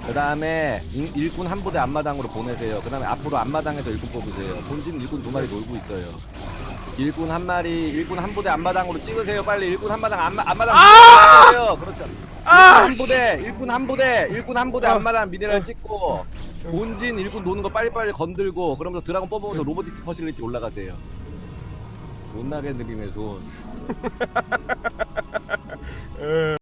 그 다음에 일꾼 한 부대 앞마당으로 보내세요. 그 다음에 앞으로 앞마당에서 일꾼 뽑으세요. 본진 일꾼 2마리 놀고 있어요. 일꾼 한 마리, 일꾼 한 부대 앞마당으로 찍으세요. 빨리 일꾼 한 마당 앞마당 찍으세요. 그렇죠. 일꾼 한 부대 앞마당 미네랄 찍고 본진 일꾼 노는 거 빨리빨리 건들고 그러면서 드라곤 뽑으면서 로보틱스 퍼실리티 올라가세요. 존나게 느리네 손.